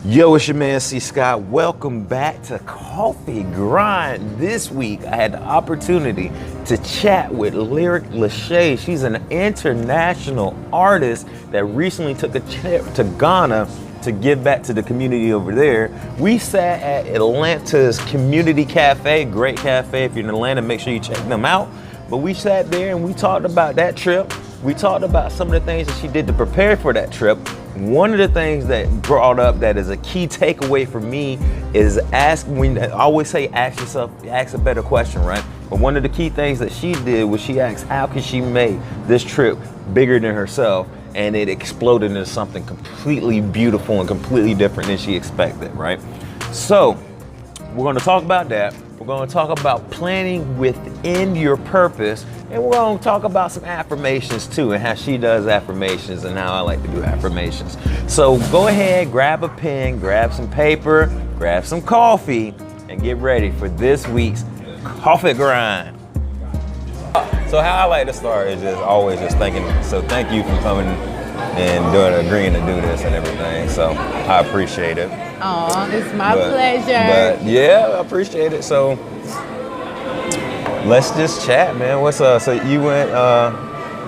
Yo, it's your man C. Scott. Welcome back to Coffee Grind. This week, I had the opportunity to chat with Lyriq LaShay. She's an international artist that recently took a trip to Ghana to give back to the community over there. We sat at Atlanta's Community Cafe, great cafe. If you're in Atlanta, make sure you check them out. But we sat there and we talked about that trip. We talked about some of the things that she did to prepare for that trip. One of the things that brought up that is a key takeaway for me is I always say ask a better question, right? But one of the key things that she did was she asked how could she make this trip bigger than herself, and it exploded into something completely beautiful and completely different than she expected, right? So we're going to talk about that. We're going to talk about planning within your purpose, and we're going to talk about some affirmations too, and how she does affirmations and how I like to do affirmations. So go ahead, grab a pen, grab some paper, grab some coffee, and get ready for this week's Coffee Grind. So how I like to start is just always just thanking. So thank you for coming and agreeing to do this and everything. So I appreciate it. Oh, it's my pleasure. But yeah, I appreciate it. So let's just chat, man. What's up? So you went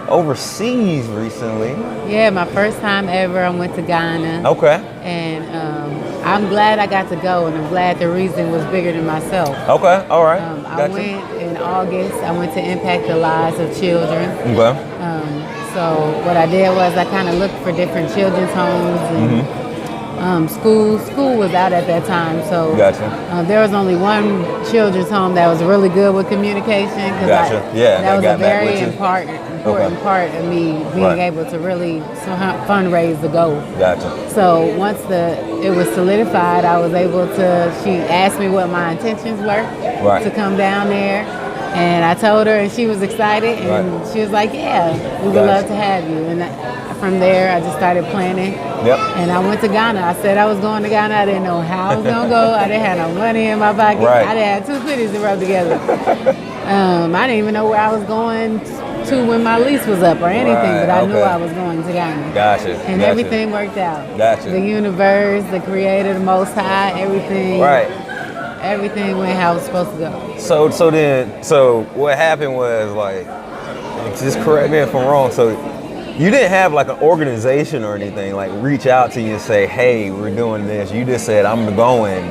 overseas recently. Yeah, my first time ever. I went to Ghana. Okay. And I'm glad I got to go, and I'm glad the reason was bigger than myself. Okay. All right. I went in August. I went to impact the lives of children. Okay. So what I did was I kind of looked for different children's homes and school was out at that time. So gotcha. There was only one children's home that was really good with communication. Gotcha. That was a very important part of me being able to really fundraise the goal. Gotcha. So once it was solidified, I was able to. She asked me what my intentions were to come down there. And I told her, and she was excited, and she was like, yeah, we would love to have you. And from there, I just started planning. Yep. And I went to Ghana. I said I was going to Ghana. I didn't know how I was going to go. I didn't have no money in my pocket. I didn't have two pennies to rub together. I didn't even know where I was going to when my lease was up or anything, but I knew I was going to Ghana. Gotcha. And everything worked out. Gotcha. The universe, the creator, the most high, everything. Everything went how it was supposed to go. So what happened was, like, just correct me if I'm wrong. So you didn't have like an organization or anything like reach out to you and say, hey, we're doing this. You just said, I'm going,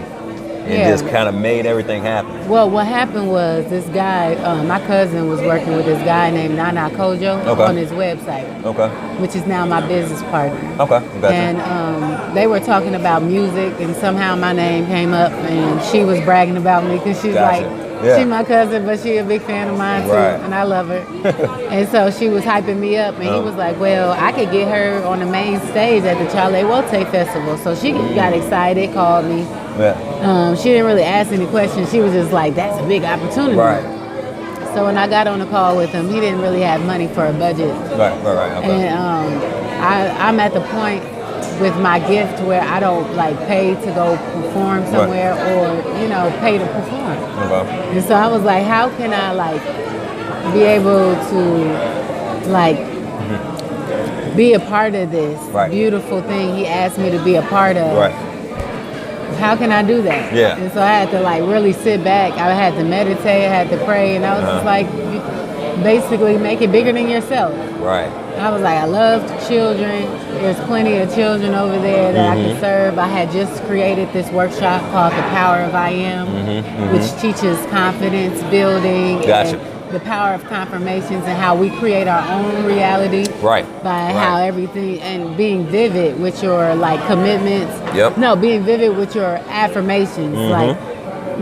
and just kind of made everything happen. Well, what happened was this guy, my cousin was working with this guy named Nana Kojo on his website, which is now my business partner. Gotcha. And they were talking about music, and somehow my name came up, and she was bragging about me because she's like, she's my cousin, but she a big fan of mine too, and I love her. And so she was hyping me up, and he was like, well, I could get her on the main stage at the Chale Wote Festival. So she got excited, called me. She didn't really ask any questions. She was just like, that's a big opportunity. So when I got on the call with him, he didn't really have money for a budget. And I'm at the point with my gift where I don't like pay to go perform somewhere or, pay to perform. And so I was like, how can I like be able to like be a part of this beautiful thing he asked me to be a part of? How can I do that? And so I had to like really sit back. I had to meditate, I had to pray, and I was just like, basically make it bigger than yourself. I was like, I love children. There's plenty of children over there that I can serve. I had just created this workshop called The Power of I Am, which teaches confidence building. And the power of confirmations and how we create our own reality by how everything, and being vivid with your like commitments. Being vivid with your affirmations. Like,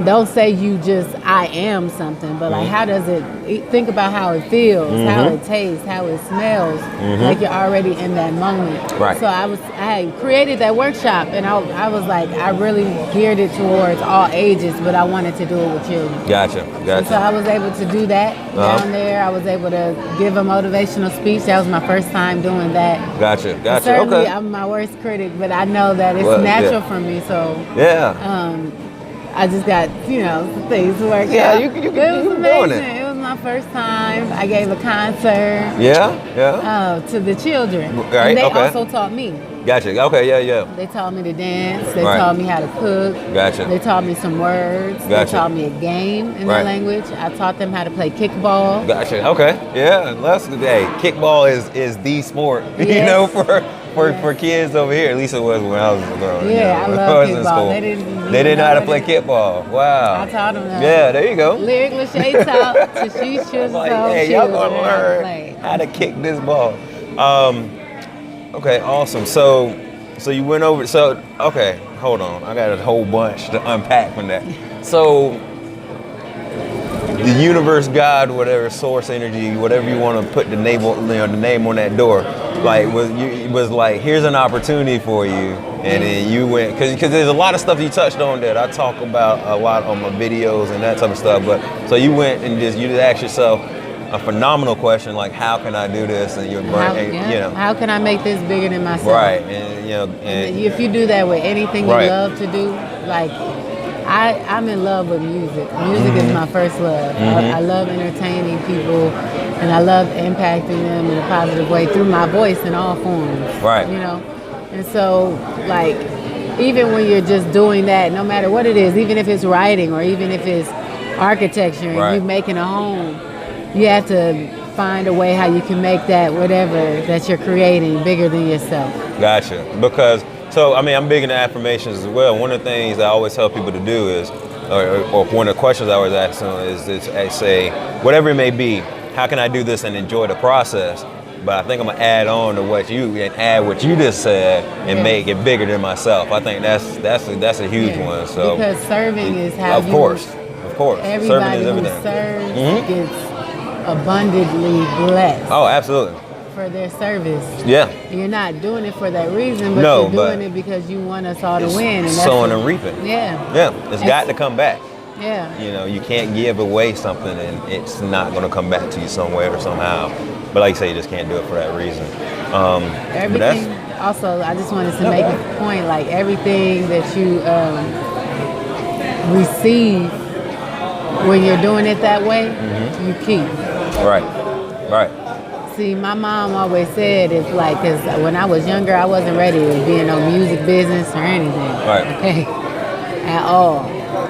don't say you just I am something, but like how does it, think about how it feels, how it tastes, how it smells, like you're already in that moment. So I had created that workshop, and I was like, I really geared it towards all ages, but I wanted to do it with children. Gotcha. And so I was able to do that down there. I was able to give a motivational speech. That was my first time doing that. Gotcha. Certainly, I'm my worst critic, but I know that it's natural for me. So I just got, some things to work out. You it was amazing. It was my first time. I gave a concert. To the children. And they also taught me. Gotcha. Okay, yeah. They taught me to dance. They taught me how to cook. Gotcha. They taught me some words. Gotcha. They taught me a game in their language. I taught them how to play kickball. Gotcha. Okay. Yeah. That's the day. Kickball is the sport, Yes. for kids over here. At least it was when I was growing. Yeah, I love kickball. They didn't know how to play kickball. Wow. I taught them that. Yeah, there you go. Lyriq LaShay taught Tashish should like, hey, y'all gonna learn how to kick this ball. Okay, awesome. So you went over. So okay, hold on. I got a whole bunch to unpack from that. So the universe, God, whatever, source, energy, whatever you want to put the name on, the name on that door, like was like, here's an opportunity for you, and then you went because there's a lot of stuff you touched on that I talk about a lot on my videos and that type of stuff. But so you went and you just asked yourself a phenomenal question, like, how can I do this? And your brain, how can I make this bigger than myself? Right, and if you do that with anything you love to do, like I'm in love with music. Music is my first love. I love entertaining people, and I love impacting them in a positive way through my voice in all forms. Right. And so, like, even when you're just doing that, no matter what it is, even if it's writing or even if it's architecture and you're making a home, you have to find a way how you can make that whatever that you're creating bigger than yourself. Gotcha. Because, I'm big into affirmations as well. One of the things I always tell people to do is, or one of the questions I always ask them is I say, whatever it may be, how can I do this and enjoy the process? But I think I'm gonna add on to what you just said and make it bigger than myself. I think that's a huge one. So because serving is how of course. Everybody who serves gets abundantly blessed. Oh, absolutely. For their service. Yeah. You're not doing it for that reason, but you're doing it because you want us all to win. And that's sowing and reaping. Yeah. Yeah. It's got to come back. Yeah. You can't give away something and it's not going to come back to you somewhere or somehow. But like you say, you just can't do it for that reason. Everything. Also, I just wanted to make a point. Like everything that you receive when you're doing it that way, you keep. Right. See, my mom always said it's like, because when I was younger, I wasn't ready to be in no music business or anything. Right. Okay. At all.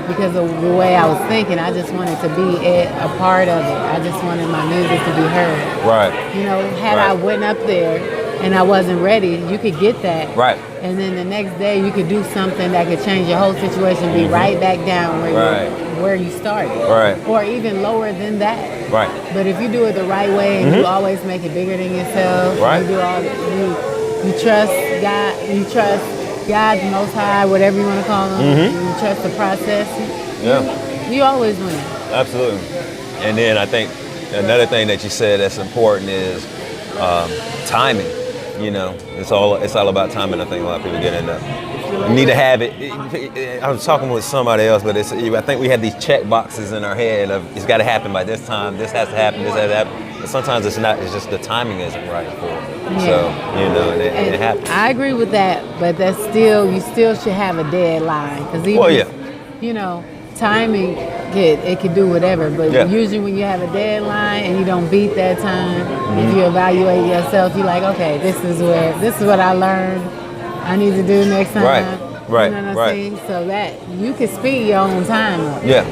Because of the way I was thinking, I just wanted to be a part of it. I just wanted my music to be heard. Right. Had I went up there and I wasn't ready, you could get that. Right. And then the next day you could do something that could change your whole situation, be right back down where you started. Right. Or even lower than that. Right. But if you do it the right way and you always make it bigger than yourself, you trust God, you trust God, the Most High, whatever you want to call him, you trust the process, you always win. Absolutely. And then I think another thing that you said that's important is timing. It's all about timing. I think a lot of people get in that. You need to have it. I was talking with somebody else, but I think we have these check boxes in our head of it's got to happen by this time. This has to happen. This has to happen. But sometimes it's not. It's just the timing isn't right for it. Yeah. So it happens. I agree with that, but you still should have a deadline because timing it can do whatever. But usually when you have a deadline and you don't beat that time, if you evaluate yourself, you're like, okay, this is what I learned. I need to do next time. Right. You know what I'm saying? So that you can speed your own time up. Yeah.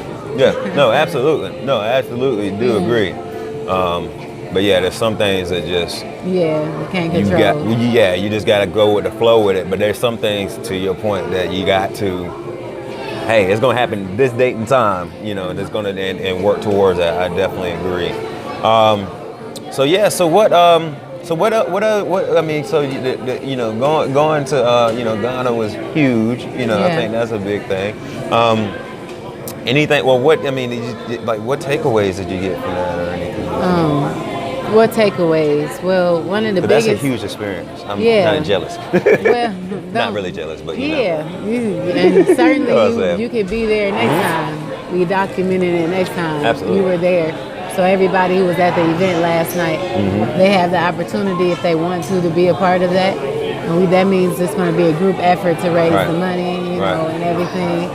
No, absolutely. No, I absolutely do agree. But there's some things that just you can't control. You just got to go with the flow with it. But there's some things, to your point, that you got to. Hey, it's gonna happen this date and time. That's gonna and work towards that. I definitely agree. So what? I mean, so going to Ghana was huge. I think that's a big thing. Anything? Well, what takeaways did you get from that or anything? What takeaways? Well, one of the biggest. That's a huge experience. I'm kind of jealous. Well, not really jealous, but and certainly you could be there next time. We documented it next time. Absolutely. You were there. So everybody who was at the event last night, they have the opportunity if they want to be a part of that. And that means it's going to be a group effort to raise the money, and everything.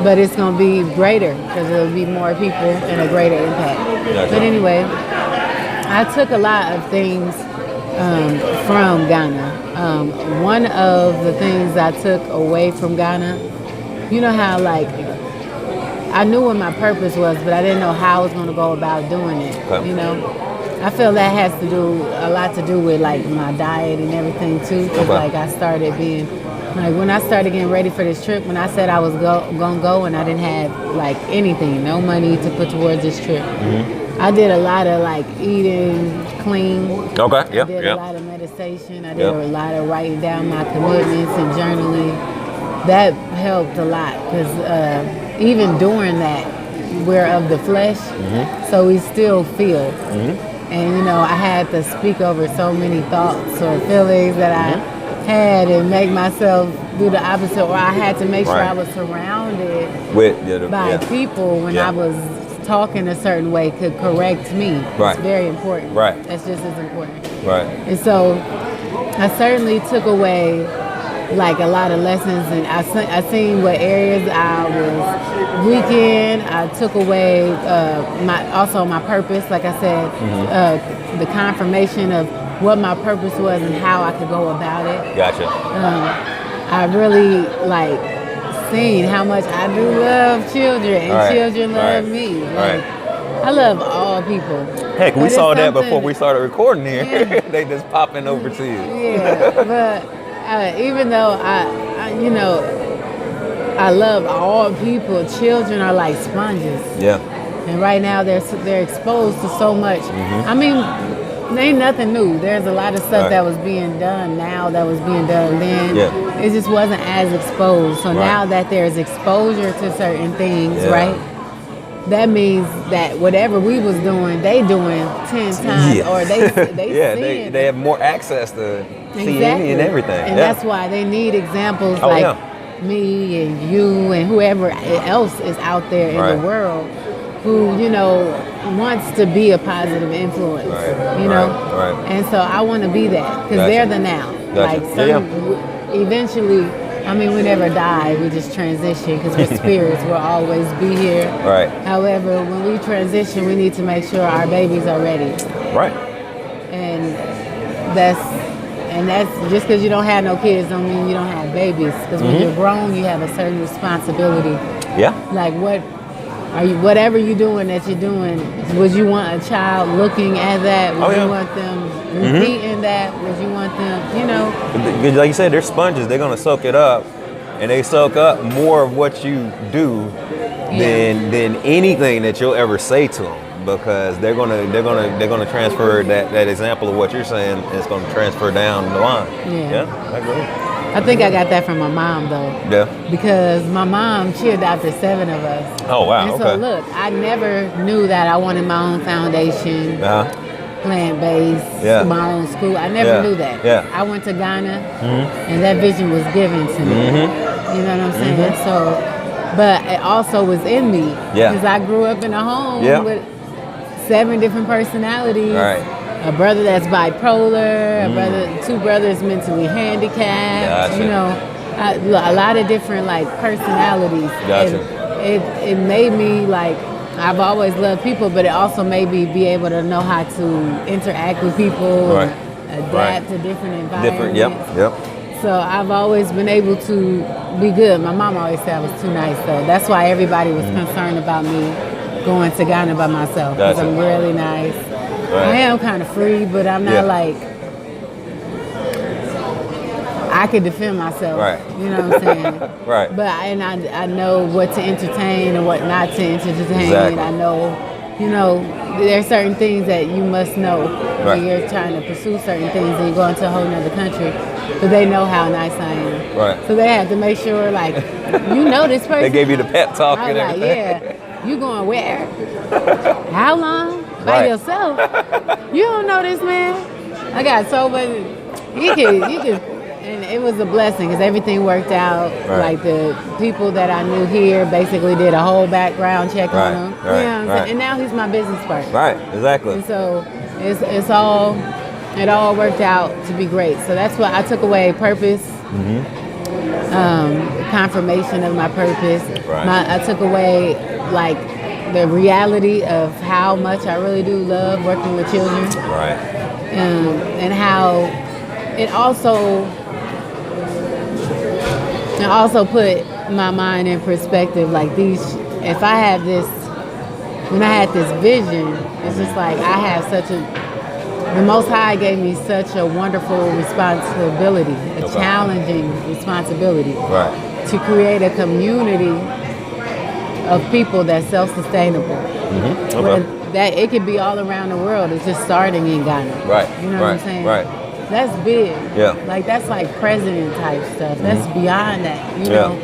But it's going to be greater because there'll be more people and a greater impact. But anyway, I took a lot of things from Ghana. One of the things I took away from Ghana, you know how like I knew what my purpose was, but I didn't know how I was going to go about doing it. Okay. You know, I feel that has to do a lot to do with like my diet and everything too. Cause like I started being like when I started getting ready for this trip, when I said I was gonna go and I didn't have like anything, no money to put towards this trip. I did a lot of like eating clean. Okay. Yeah. I did a lot of meditation. I did a lot of writing down my commitments and journaling. That helped a lot because even during that, we're of the flesh, so we still feel. And you know, I had to speak over so many thoughts or feelings that I had and make myself do the opposite, or I had to make sure I was surrounded by people when I was talking a certain way could correct me. It's very important. That's just as important. And so I certainly took away like a lot of lessons, and I seen what areas I was weak in. I took away my purpose, like I said, the confirmation of what my purpose was and how I could go about it. Gotcha. I really like seen how much I do love children, and children love me. Like, I love all people. Heck, we saw that before we started recording here. They just popping over to you. Yeah, but even though I love all people, children are like sponges. Yeah. And right now they're exposed to so much. I mean, ain't nothing new. There's a lot of stuff that was being done now that was being done then. It just wasn't as exposed. So now that there's exposure to certain things, right? That means that whatever we was doing, they doing 10 times, or they have more access to seeing and everything. And that's why they need examples like me and you and whoever else is out there in the world who, you know, wants to be a positive influence, you know? And so I want to be that because they're the now. Like eventually, I mean, we never die. We just transition because we're spirits. We'll always be here. However, when we transition, we need to make sure our babies are ready. And that's just because you don't have no kids don't mean you don't have babies. Because when you're grown, you have a certain responsibility. Like whatever you're doing that you're doing, would you want a child looking at that? Would you want them repeating that? Would you want them, you know? Like you said, they're sponges. They're gonna soak it up, and they soak up more of what you do than anything that you'll ever say to them. Because they're gonna transfer that example of what you're saying. It's gonna transfer down the line. I agree. I think I got that from my mom though. Because my mom, she adopted 7 of us. Oh wow. And so look, I never knew that I wanted my own foundation, plant-based, my own school. I never knew that. I went to Ghana, and that vision was given to me. You know what I'm saying? So, but it also was in me because I grew up in a home with 7 different personalities. A brother that's bipolar, a 2 brothers mentally handicapped. You know, a lot of different like personalities. It made me like, I've always loved people, but it also made me be able to know how to interact with people, adapt to different environments. So I've always been able to be good. My mom always said I was too nice though. That's why everybody was concerned about me going to Ghana by myself, because I'm really nice. I am kind of free, but I'm not like, I could defend myself. You know what I'm saying? But I know what to entertain and what not to entertain. I know, you know, there are certain things that you must know when you're trying to pursue certain things and you go into a whole nother country. But they know how nice I am. So they had to make sure, like, you know this person. They gave you the pep talk and everything. You going where? How long? By yourself? You don't know this man? I got so much. You can, and it was a blessing because everything worked out. Like the people that I knew here basically did a whole background check on him. You know what I'm saying? And now he's my business partner. And so it all worked out to be great. So that's what I took away: purpose, confirmation of my purpose. I took away like the reality of how much I really do love working with children. and how it also put my mind in perspective. Like if I have this, when I had this vision, it's just like the Most High gave me such a wonderful responsibility, a challenging responsibility, to create a community of people that's self-sustainable. That it could be all around the world. It's just starting in Ghana. You know what I'm saying? That's big. Like that's like president type stuff. That's beyond that. You know.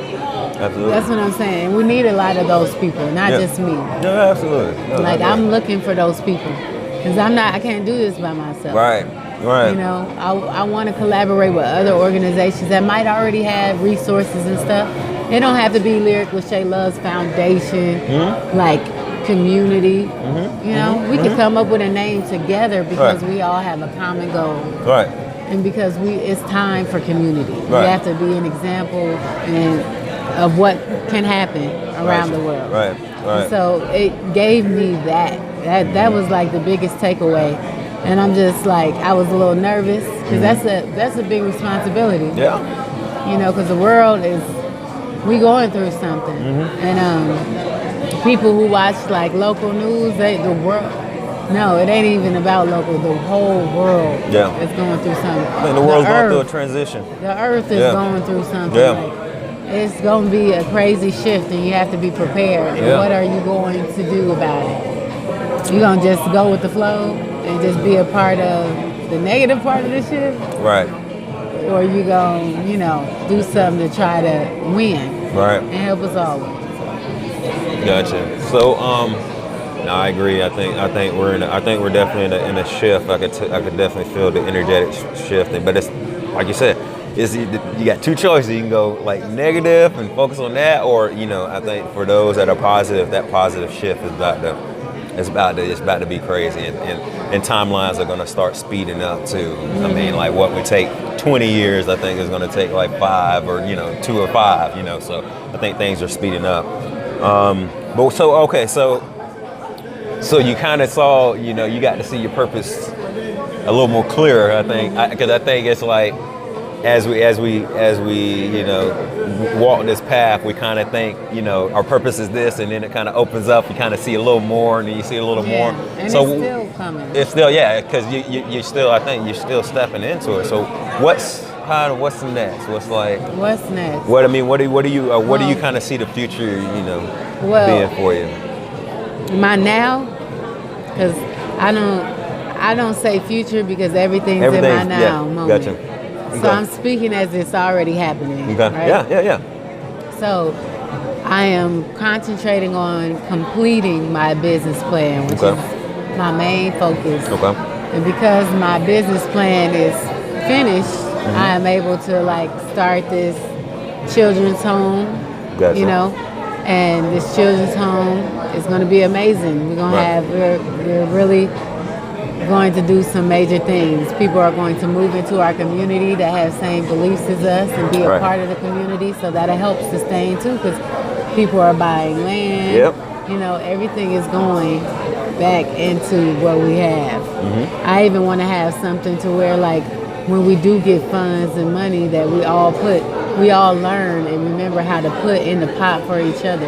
Absolutely. That's what I'm saying. We need a lot of those people, not just me. Yeah, absolutely. No, like I'm looking for those people, because I can't do this by myself. Right. You know, I want to collaborate with other organizations that might already have resources and stuff. It don't have to be Lyriq LaShay Loves Foundation, like community. You know, we could come up with a name together because we all have a common goal. And because it's time for community. We have to be an example of what can happen around the world. And so it gave me that was like the biggest takeaway. And I'm just like, I was a little nervous because that's a big responsibility. You know, because the world we going through something. And people who watch like local news, the world, no, it ain't even about local. The whole world is going through something. I think the world's going through a transition. The earth is going through something. Like, it's going to be a crazy shift, and you have to be prepared. And what are you going to do about it? You going to just go with the flow and just be a part of the negative part of the shift? Or you going to, you know, do something to try to win and help us all win. Gotcha. So, no, I agree. I think we're definitely in a shift. I could definitely feel the energetic shifting. But it's like you said, you got two choices. You can go like negative and focus on that, or you know, I think for those that are positive, that positive shift is about to be crazy, and timelines are going to start speeding up too. I mean, like what would take 20 years, I think is going to take like 5 or 2 or 5. You know, so I think things are speeding up. But so you kind of saw, you got to see your purpose a little more clearer. I think, because I think it's like as we walk this path, we kind of think, our purpose is this, and then it kind of opens up. You kind of see a little more, and then you see a little more. And so it's still coming. It's still, because you still, I think you're still stepping into it. So what's next? What's next? What do you kind of see the future, being for you? My now, because I don't say future because everything's in my now moment. Gotcha. So I'm speaking as it's already happening. Okay. Right? Yeah. So I am concentrating on completing my business plan, which is my main focus. Okay. And because my business plan is finished, I am able to start this children's home. Gotcha. And this children's home is going to be amazing. We're going to we're really going to do some major things. People are going to move into our community that have same beliefs as us and be a part of the community, so that'll help sustain too, because people are buying land. Everything is going back into what we have. I even want to have something to where when we do get funds and money that we all learn and remember how to put in the pot for each other.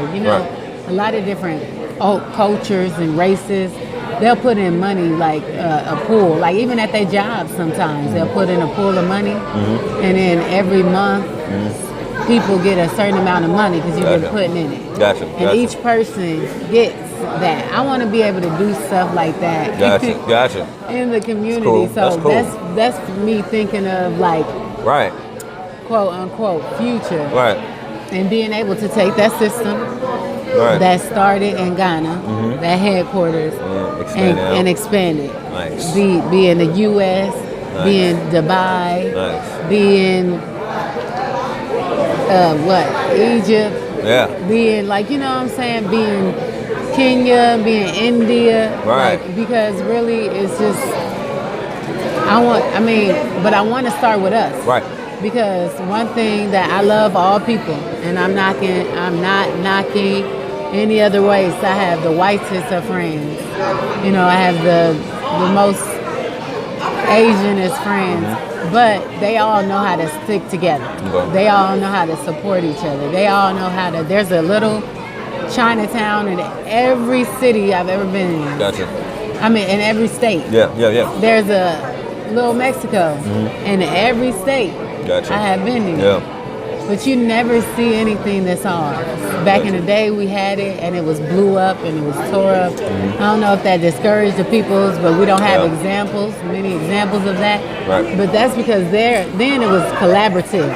A lot of different cultures and races, they'll put in money like a pool, like even at their jobs sometimes they'll put in a pool of money, and then every month people get a certain amount of money because you've been putting in it. And each person gets that. I want to be able to do stuff like that. Gotcha. In the community. Cool. So That's that's me thinking of quote unquote future. And being able to take that system that started in Ghana, that headquarters, and expand it. Nice. Be in the U.S., be in Dubai, be in Egypt, be in be in Kenya, be in India, because really it's just I want to start with us, because one thing that I love all people, and I'm not knocking any other ways. I have the whitest of friends. I have the most Asian as friends, but they all know how to stick together. Okay. They all know how to support each other. They all know how to. There's a little Chinatown in every city I've ever been in. Gotcha. I mean, in every state. Yeah. There's a little Mexico in every state. Gotcha. I have been in. Yeah. But you never see anything that's ours. Back in the day, we had it, and it was blew up, and it was tore up. I don't know if that discouraged the peoples, but we don't have many examples of that. Right. But that's because then it was collaborative.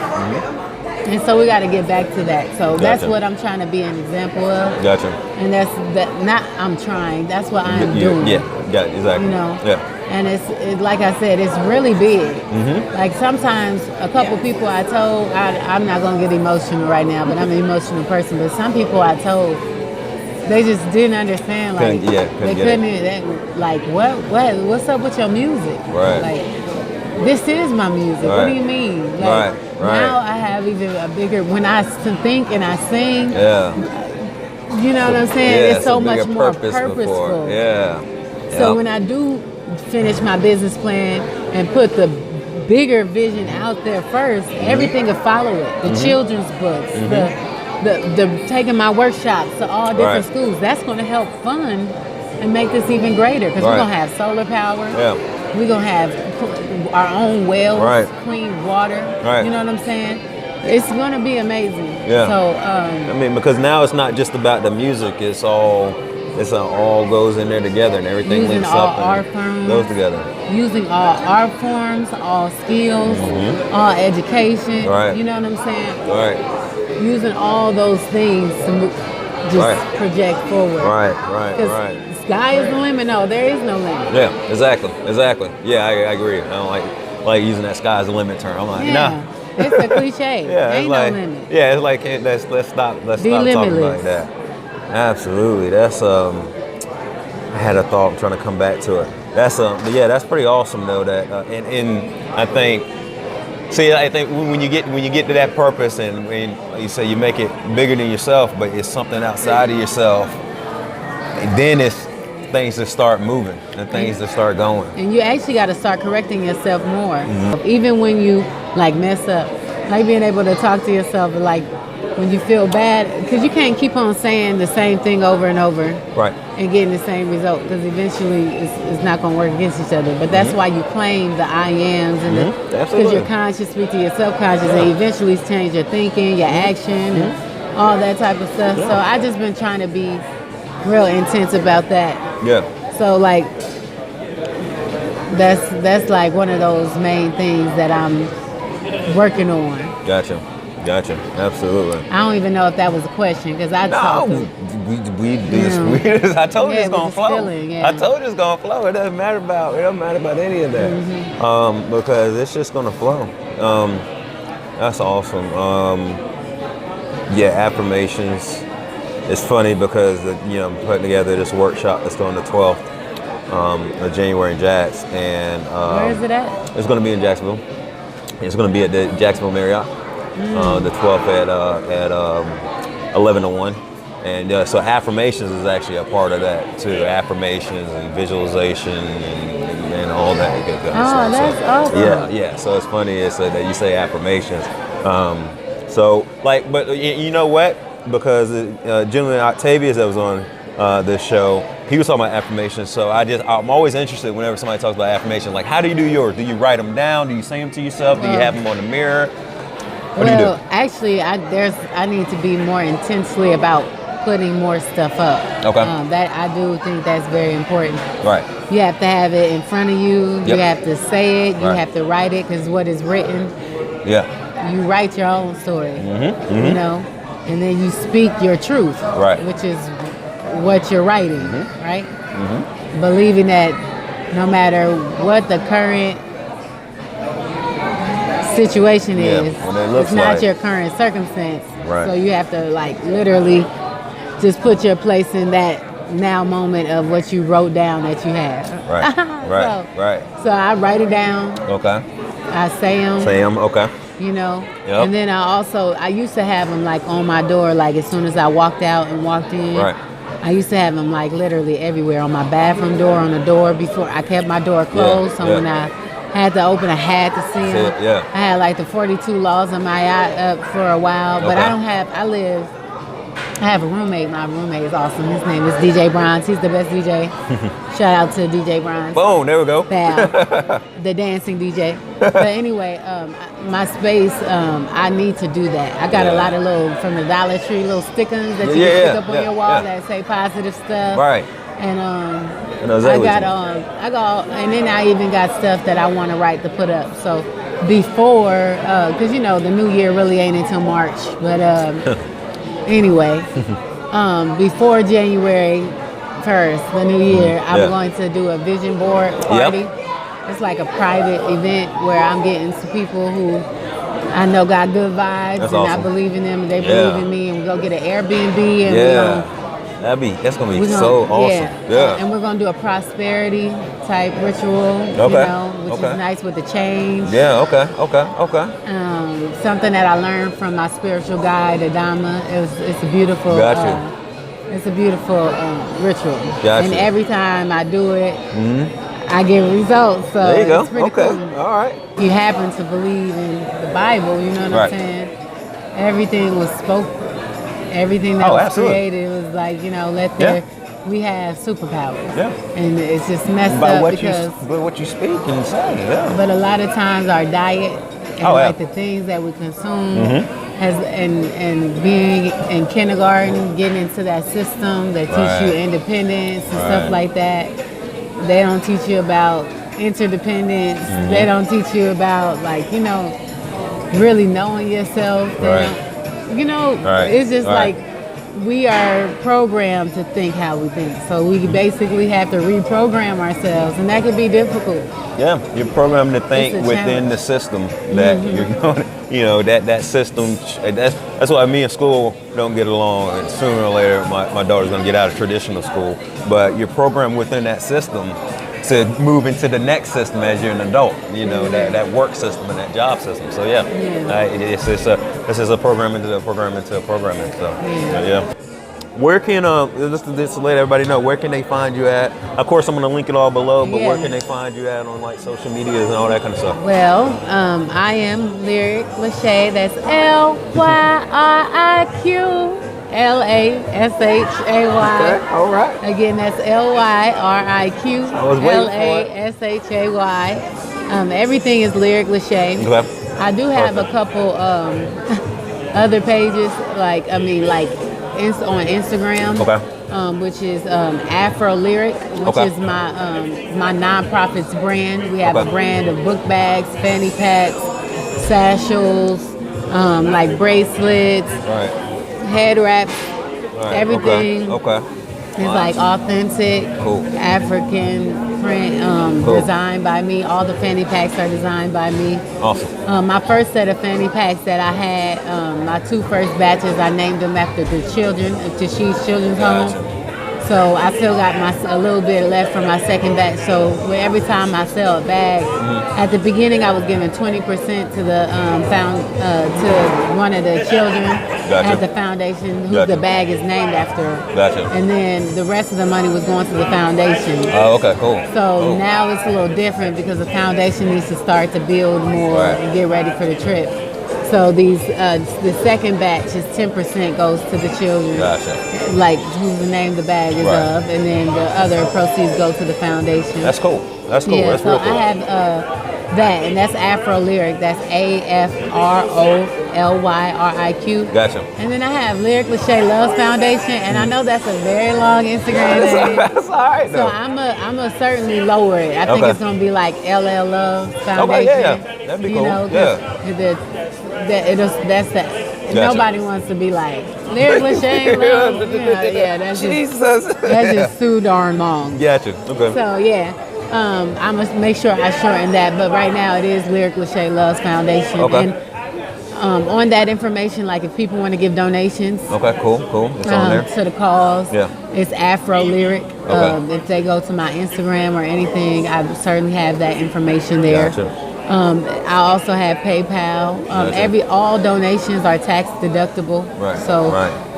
And so we got to get back to that. So that's what I'm trying to be an example of. Gotcha. And that's not I'm trying. That's what I'm doing. Yeah. Got it. Exactly. You know. Yeah. And it's like I said, it's really big. Like sometimes a couple people I told, I'm not gonna get emotional right now, but I'm an emotional person. But some people I told, they just didn't understand. Like they couldn't. Like what's up with your music? Right. Like this is my music. Right. What do you mean? Like, now I have even a bigger. When I think and I sing. Yeah. You know what I'm saying? Yeah, it's so much more purposeful. purposeful. Yeah. So when I do finish my business plan and put the bigger vision out there first, everything will follow it. The children's books, the taking my workshops to all different schools. That's going to help fund and make this even greater because we're going to have solar power. Yeah. We're going to have our own wells, clean water. Right. You know what I'm saying? It's going to be amazing. Yeah. So, I mean, because now it's not just about the music. It's all goes in there together, and everything links up and goes together. Using all art forms, all skills, all education. Right. You know what I'm saying? Right. Using all those things to just project forward. Right. Because the sky is the limit. No, there is no limit. Yeah. Exactly. Yeah, I agree. I don't like using that sky's the limit term. I'm like, nah. It's a cliche. Ain't no limit. Yeah, it's like let's stop talking like that. Absolutely. That's I had a thought. I'm trying to come back to it. That's that's pretty awesome though. That and I think when you get to that purpose and when you say you make it bigger than yourself, but it's something outside of yourself, and then it's things that start moving and things that start going. And you actually got to start correcting yourself more. Even when you like mess up, like being able to talk to yourself, like when you feel bad, because you can't keep on saying the same thing over and over, right? And getting the same result, because eventually it's not going to work against each other. But that's why you claim the I ams and because your conscious speak to your subconscious, and eventually change your thinking, your action, and all that type of stuff. So I just been trying to be real intense about that. Yeah. So like that's like one of those main things that I'm working on. Gotcha. Absolutely. I don't even know if that was a question because I told you I told you it's gonna flow. Feeling, I told you it's gonna flow. It doesn't matter about any of that because it's just gonna flow. That's awesome. Affirmations. It's funny because I'm putting together this workshop that's on the 12th of January in Jax, and where is it at? It's going to be in Jacksonville. It's going to be at the Jacksonville Marriott, the 12th at 11 to 1, and so affirmations is actually a part of that too. Affirmations and visualization and all that good stuff. Oh, that's awesome. Yeah. So it's funny that you say affirmations. But you know what? Because Julian Octavius that was on this show, he was talking about affirmations. So I'm always interested whenever somebody talks about affirmations. Like, how do you do yours? Do you write them down? Do you say them to yourself? Do you have them on the mirror? What do you do? Actually, I need to be more intensely about putting more stuff up. Okay. That I do think that's very important. Right. You have to have it in front of you. Yep. You have to say it. You have to write it because what is written. Yeah. You write your own story. You know, and then you speak your truth. Right. Which is what you're writing. Right. Believing that no matter what the current situation is, it's not your current circumstance. Right. So you have to literally just put your place in that now moment of what you wrote down that you have. Right. So I write it down. Okay. I say them. Okay. You know. Yep. And then I used to have them on my door, as soon as I walked out and walked in. Right. I used to have them literally everywhere, on my bathroom door, on the door before I kept my door closed. So when I had to open, I had to see them. Yeah. I had like the 42 Laws of my eye up for a while, but I have a roommate. My roommate is awesome. His name is DJ Bronze. He's the best DJ. Shout out to DJ Bronze. Boom, there we go. Bam. The dancing DJ. But anyway, my space, I need to do that. I got a lot of little, from the Dollar Tree, little stickers that you can stick up on your wall that say positive stuff. Right. And and then I even got stuff that I want to write to put up. So before, because you know the new year really ain't until March, but anyway, before January 1st, the new year, I'm going to do a vision board party. Yep. It's like a private event where I'm getting some people who I know got good vibes. That's awesome. I believe in them and they believe in me, and we go get an Airbnb and that's gonna be so awesome. Yeah. And we're gonna do a prosperity type ritual, which is nice with the change. Yeah, okay. Something that I learned from my spiritual guide, Adama. It's a beautiful ritual. Gotcha. And every time I do it, I get results. So there you go. It's pretty cool. All right. You happen to believe in the Bible, you know what I'm saying? Everything was spoken. Everything that was created was like, we have superpowers. Yeah. And it's just messed up because what you speak and say, But a lot of times our diet and the things that we consume and being in kindergarten, getting into that system that teach you independence and stuff like that. They don't teach you about interdependence. They don't teach you about really knowing yourself. It's just like we are programmed to think how we think. So we basically have to reprogram ourselves, and that can be difficult. Yeah, you're programmed to think within the system that you're going. That system. That's why me and school don't get along. And sooner or later, my daughter's going to get out of traditional school. But you're programmed within that system to move into the next system as you're an adult, that work system and that job system. So it's a program into a program into a programming. So Where can just to let everybody know, where can they find you at? Of course, I'm going to link it all below, but where can they find you at on social media and all that kind of stuff? Well, I am Lyriq LaShay. That's LYRIQ. LASHAY. Okay, all right. Again, that's LYRIQ. LASHAY. Everything is Lyriq LaShay. Okay. I do have a couple other pages, on Instagram. Okay. Which is Afro Lyriq, which is my nonprofit's brand. We have a brand of book bags, fanny packs, satchels, bracelets. Right. Head wraps, everything is authentic, African print, designed by me. All the fanny packs are designed by me. Awesome. My first set of fanny packs that I had, my two first batches, I named them after the children, Tashi's Children's Home. So I still got a little bit left from my second batch. So every time I sell a bag, at the beginning I was giving 20% to the to one of the children at the foundation who the bag is named after. And then the rest of the money was going to the foundation. Oh, okay, cool. So now it's a little different because the foundation needs to start to build more and get ready for the trip. So the second batch is 10% goes to the children, whose the name the bag is of, and then the other proceeds go to the foundation. That's cool. That's Yeah, real so cool. I have that, and that's Afro Lyriq. That's AFROLYRIQ. Gotcha. And then I have Lyriq LaShay Loves Foundation, and I know that's a very long Instagram name. That's all right, So I'm a certainly lower it. I think it's gonna be like LL Loves Foundation. Okay, that'd be cool. Nobody wants to be like Lyriq LaShay Loves. That's just too darn long. Gotcha. Okay. So I'm gonna make sure I shorten that, but right now it is Lyriq LaShay Loves Foundation. Okay. And on that information, if people want to give donations, okay, cool. It's on there to the cause. It's Afro Lyriq. If they go to my Instagram or anything, I certainly have that information there. Gotcha. I also have PayPal. All donations are tax deductible. Right. So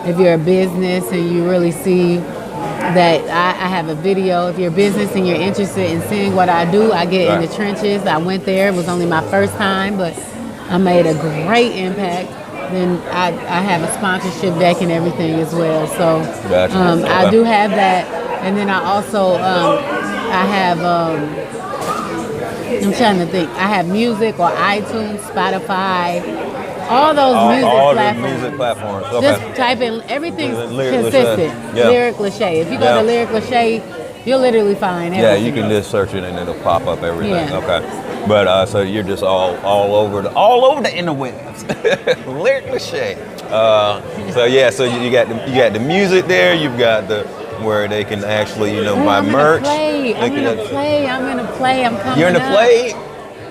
if you're a business and you really see that I have a video. If you're a business and you're interested in seeing what I do, I get in the trenches. I went there. It was only my first time, but I made a great impact. Then I have a sponsorship deck and everything as well. So I do have that. And then I also, I have, I'm trying to think. I have music or iTunes, Spotify, all those music platforms. Okay. Just type in, everything's consistent. Lyriq LaShay. If you go to Lyriq LaShay, you'll literally find everything. Yeah, you can just search it and it'll pop up everything. Yeah. Okay. But so you're just all over the interwebs. Lyriq LaShay. So you got the music there. You've got the where they can actually buy merch. I'm gonna play. I'm coming. You're in the play.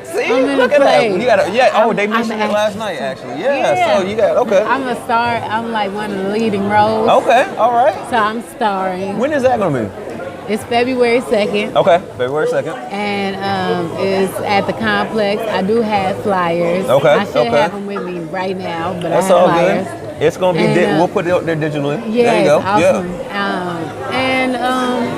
See, look at that. You got they mentioned it last night actually. Yeah. So you got I'm a star. I'm like one of the leading roles. Okay. All right. So I'm starring. When is that gonna be? It's February 2nd. Okay, February 2nd. And it's at the complex. I do have flyers. Okay. I should have them with me right now, but that's I have flyers. Good. It's gonna be. We'll put it up there digitally. Yeah, there you go. Awesome.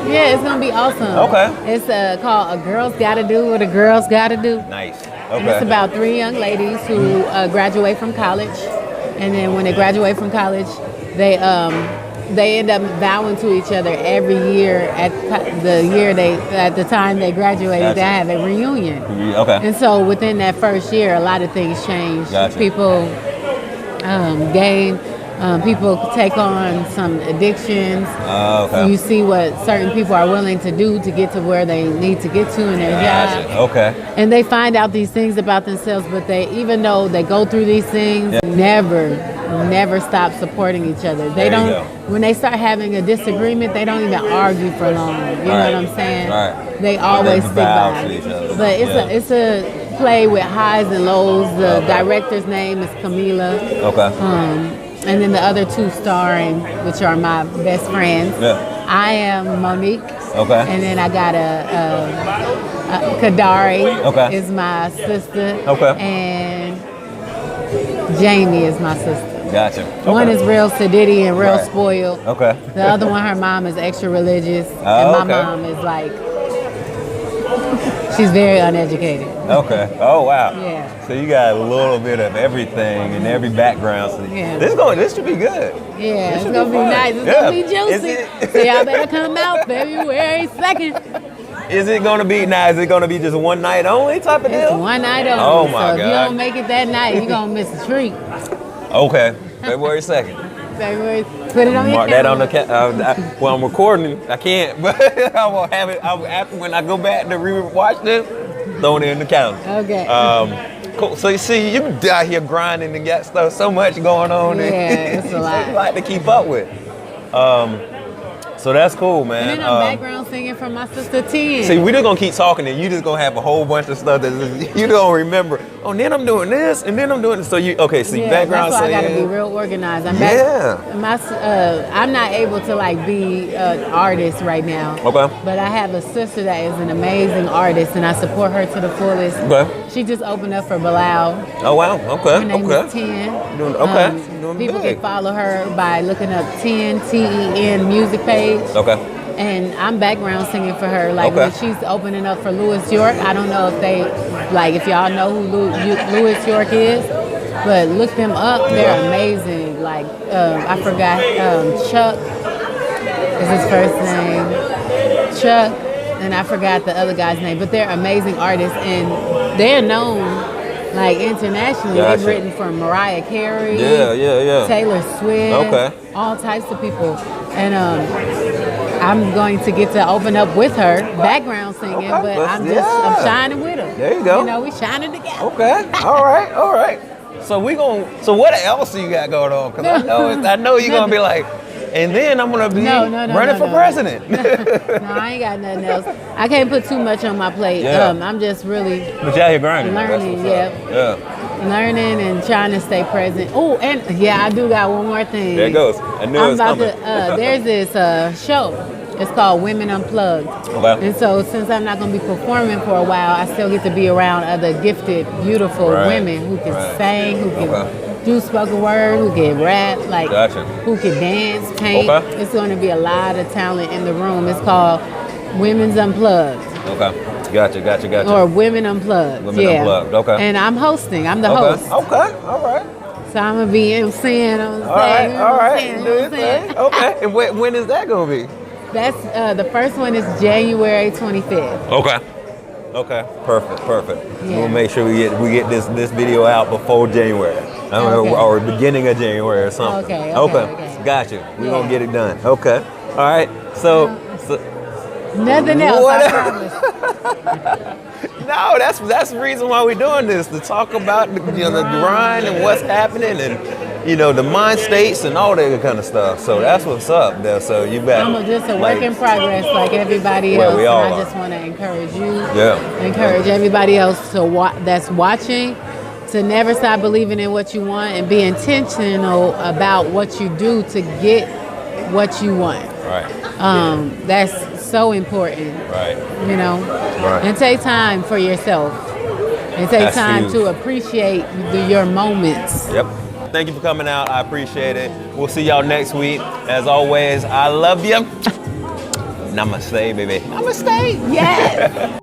Yeah. It's gonna be awesome. Okay. It's called "A Girl's Gotta Do What a Girl's Gotta Do." Nice. Okay. And it's about 3 young ladies who graduate from college, and then when they graduate from college, they end up vowing to each other every year at the time they graduated. Gotcha. They have a reunion. Okay. And so within that first year, a lot of things change. Gotcha. People gain. People take on some addictions. Okay. You see what certain people are willing to do to get to where they need to get to in their job. Okay. And they find out these things about themselves, but even though they go through these things, never stop supporting each other. They don't. When they start having a disagreement, they don't even argue for long. You know what I'm saying? Right. They always stick by. Each other. But it's a play with highs and lows. The director's name is Camila. Okay. And then the other 2 starring, which are my best friends. Yeah. I am Monique. Okay. And then I got a Kadari. Okay. Is my sister. Okay. And Jamie is my sister. Gotcha. Okay. One is real sedity and real spoiled. Okay. The other one, her mom is extra religious. And my mom is like, she's very uneducated. Okay. Oh, wow. Yeah. So you got a little bit of everything and every background. So this should be good. Yeah, it's going to be nice. It's going to be juicy. So y'all better come out February 2nd. Is it going to be Is it going to be just one night only type of deal? It's one night only. Oh, my God. So if you don't make it that night, you're going to miss a treat. Okay. February 2nd. February. Put it on your Mark calendar. that on the calendar. Well, I'm recording. I can't, but I will have it. After when I go back to re-watch this, throw it in the calendar. Okay. Cool. So you see, you out here grinding and got stuff so much going on. Yeah, it's a lot. It's a lot to keep up with. So that's cool, man. And then I'm background singing for my sister 10. See, we're just gonna keep talking, and you just gonna have a whole bunch of stuff that you don't remember. Oh, and then I'm doing this, and then I'm doing this. So you background that's why singing. I gotta be real organized. I'm not able to be an artist right now. Okay. But I have a sister that is an amazing artist, and I support her to the fullest. Okay. She just opened up for Bilal. Oh wow. Okay. Her name is 10. Doing People big. can follow her by looking up 10 TEN music page. Okay. And I'm background singing for her. When she's opening up for Louis York, I don't know if y'all know who Louis York is, but look them up. They're amazing. I forgot, Chuck is his first name. Chuck, and I forgot the other guy's name, but they're amazing artists, and they're known internationally. Gotcha. They've written for Mariah Carey, Taylor Swift, all types of people. And I'm going to get to open up with her, background singing, but I'm shining with her. There you go. We shining together. Okay. All right. So So what else you got going on? Because I know you're gonna be like, and then I'm gonna be running for president. No, I ain't got nothing else. I can't put too much on my plate. Yeah. I'm just really But y'all here grinding. learning. Yeah. Learning and trying to stay present. Oh, and I do got one more thing. There it goes. I knew it was coming. There's this show. It's called Women Unplugged. Okay. And so since I'm not going to be performing for a while, I still get to be around other gifted, beautiful women who can sing, who can do spoken word, who can rap, like Gotcha. who can dance, paint. Okay. It's going to be a lot of talent in the room. It's called Women's Unplugged. Okay. Gotcha. Or Women Unplugged. Women Unplugged. Okay. And I'm hosting. I'm the host. Okay. All right. So I'm going to be emceeing on the stage. All right. Do your thing. Okay. And when is that going to be? That's the first one is January 25th. Okay. Perfect. Yeah. We'll make sure we get this video out before January. I don't know, or beginning of January or something. Okay. Gotcha. We're gonna get it done. Okay. All right. So nothing else. What I else? promise. No, that's the reason why we're doing this, to talk about the grind and what's happening, and the mind states and all that kind of stuff. So that's what's up there. So you got. I'm just a work in progress, like everybody Well, else. we all and I are. just want to encourage you. Yeah. Encourage everybody else that's watching to never stop believing in what you want and be intentional about what you do to get what you want. Right. That's so important. Right. Right. And take time for yourself. And take That's time huge. to appreciate your moments. Yep. Thank you for coming out. I appreciate it. We'll see y'all next week. As always, I love you. Namaste, baby. Namaste. Yes.